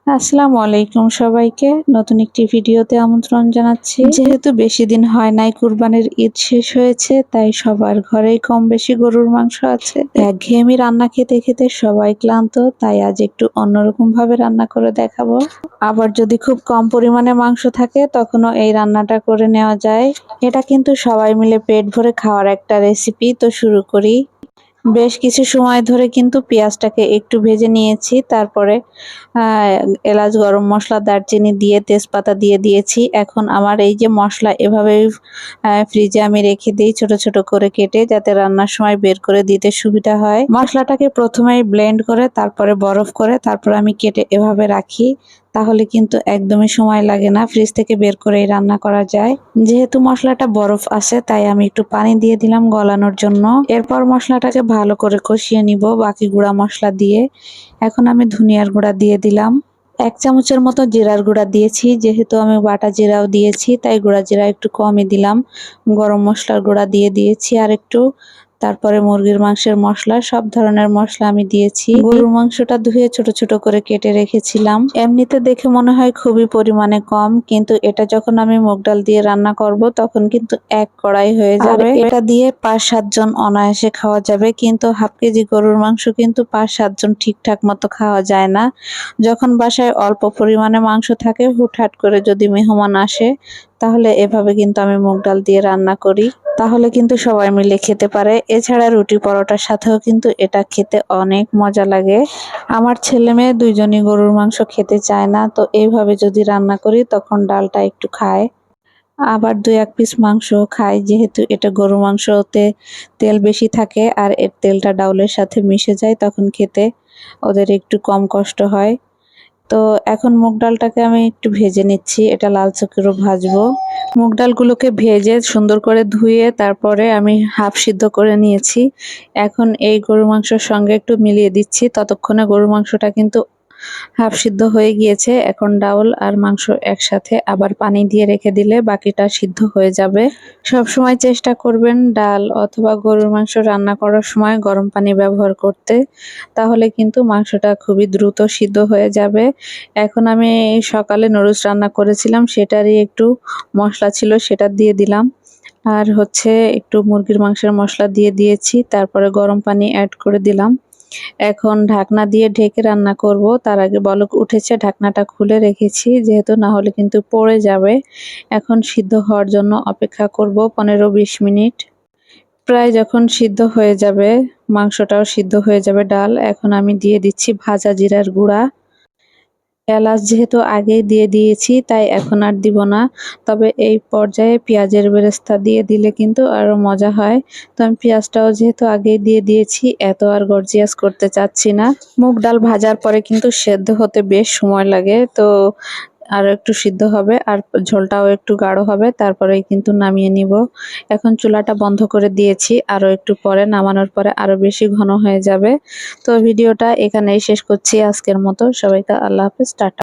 আসসালামু আলাইকুম সবাইকে নতুন একটি ভিডিওতে আমন্ত্রণ জানাচ্ছি। যেহেতু বেশি দিন হয় নাই কুরবানির ঈদ শেষ হয়েছে, তাই সবার ঘরেই কম বেশি গরুর মাংস আছে। একঘেয়েমি রান্না খেতে খেতে সবাই ক্লান্ত, তাই আজ একটু অন্যরকম ভাবে রান্না করে দেখাবো। আবার যদি খুব কম পরিমাণে মাংস থাকে তখনও এই রান্নাটা করে নেওয়া যায়। এটা কিন্তু সবাই মিলে পেট ভরে খাওয়ার একটা রেসিপি। তো শুরু করি। বেশ কিছু সময় ধরে কিন্তু পেঁয়াজটাকে একটু ভেজে নিয়েছি, তারপরে এলাচ, গরম মশলা, দারচিনি দিয়ে তেজপাতা দিয়ে দিয়েছি। এখন আমার এই যে মশলা এভাবে ফ্রিজে আমি রেখে দিই ছোট ছোট করে কেটে, যাতে রান্নার সময় বের করে দিতে সুবিধা হয়। মশলাটাকে প্রথমেই ব্লেন্ড করে তারপরে বরফ করে তারপর আমি কেটে এভাবে রাখি, তাহলে কিন্তু একদমই সময় লাগে না, ফ্রিজ থেকে বের করেই রান্না করা যায়। যেহেতু মশলাটা বরফ আছে তাই আমি একটু পানি দিয়ে দিলাম গলানোর জন্য। এরপর মশলাটাকে ভালো করে কষিয়ে নিব বাকি গুঁড়া মশলা দিয়ে। এখন আমি ধনিয়ার গুঁড়া দিয়ে দিলাম, 1 চামচের মতো জিরার গুঁড়া দিয়েছি। যেহেতু আমি বাটা জিরাও দিয়েছি তাই গুঁড়া জিরা একটু কমই দিলাম। গরম মশলার গুঁড়া দিয়ে দিয়েছি আর একটু। তারপরে মুরগির মাংসের মশলা, সব ধরনের মশলা আমি দিয়েছি। গরুর মাংসটা ধুয়ে ছোট ছোট করে কেটে রেখেছিলাম। এমনিতে দেখে মনে হয় খুবই পরিমাণে কম, কিন্তু এটা যখন আমি মুগ ডাল দিয়ে রান্না করব তখন কিন্তু 1 কড়াই হয়ে যাবে। এটা দিয়ে 5-7 জন অনায়াসে খাওয়া যাবে, কিন্তু হাফ কেজি গরুর মাংস কিন্তু 5-7 জন ঠিকঠাক মতো খাওয়া যায় না। যখন বাসায় অল্প পরিমাণে মাংস থাকে, হুটহাট করে যদি মেহমান আসে, তাহলে এভাবে কিন্তু আমি মুগ ডাল দিয়ে রান্না করি, তাহলে কিন্তু সবাই মিলে খেতে পারে। এছাড়া রুটি পরোটার সাথেও কিন্তু এটা খেতে অনেক মজা লাগে। আমার ছেলে মেয়ে দুইজনই গরুর মাংস খেতে চায় না, তো এইভাবে যদি রান্না করি তখন ডালটা একটু খায়, আবার 2-1 পিস মাংস খায়। যেহেতু এটা গরু মাংসতে তেল বেশি থাকে আর এর তেলটা ডাউলের সাথে মিশে যায়, তখন খেতে ওদের একটু কম কষ্ট হয়। তো এখন মুগ ডালটাকে আমি একটু ভেজে নিচ্ছি, এটা লালচে করে ভাজবো। মুগ ডালগুলোকে ভেজে সুন্দর করে ধুয়ে তারপরে আমি হাফ সিদ্ধ করে নিয়েছি। এখন এই গরুর মাংসের সঙ্গে একটু মিলিয়ে দিচ্ছি, ততক্ষণে গরুর মাংসটা কিন্তু হাফ সিদ্ধ হয়ে গিয়েছে। এখন ডাউল আর মাংস একসাথে আবার পানি দিয়ে রেখে দিলে বাকিটা সিদ্ধ হয়ে যাবে। সব সময় চেষ্টা করবেন ডাল অথবা গরুর মাংস রান্না করার সময় গরম পানি ব্যবহার করতে, তাহলে কিন্তু মাংসটা খুবই দ্রুত সিদ্ধ হয়ে যাবে। এখন আমি সকালে নুডলস রান্না করেছিলাম, সেটারই একটু মশলা ছিল, সেটা দিয়ে দিলাম। আর হচ্ছে একটু মুরগির মাংসের মশলা দিয়ে দিয়েছি, তারপরে গরম পানি অ্যাড করে দিলাম। এখন ঢাকনা দিয়ে ঢেকে রান্না করব। তার আগে বলক উঠেছে, ঢাকনাটা খুলে রেখেছি, যেহেতু না হলে কিন্তু পড়ে যাবে। এখন সিদ্ধ হওয়ার জন্য অপেক্ষা করব 15-20 মিনিট। প্রায় যখন সিদ্ধ হয়ে যাবে, মাংসটাও সিদ্ধ হয়ে যাবে, ডাল, এখন আমি দিয়ে দিচ্ছি ভাজা জিরার গুঁড়া। এলাচ যেহেতু আগেই দিয়ে দিয়েছি তাই এখন আর দিব না, তবে এই পর্যায়ে পেঁয়াজের বেরেস্তা দিয়ে দিলে কিন্তু আরো মজা হয়। তো আমি পেঁয়াজটাও যেহেতু আগেই দিয়ে দিয়েছি, এত আর গর্জিয়াস করতে চাচ্ছি না। মুগ ডাল ভাজার পরে কিন্তু সেদ্ধ হতে বেশ সময় লাগে, তো আরো একটু সিদ্ধ হবে আর ঝোলটাও একটু গাঢ় হবে, তারপরেই কিন্তু নামিয়ে নিব। এখন চুলাটা বন্ধ করে দিয়েছি, আরো একটু পরে নামানোর পরে আরো বেশি ঘন হয়ে যাবে। তো ভিডিওটা এখানেই শেষ করছি আজকের মতো। সবাইকে আল্লাহ হাফেজ, টাটা।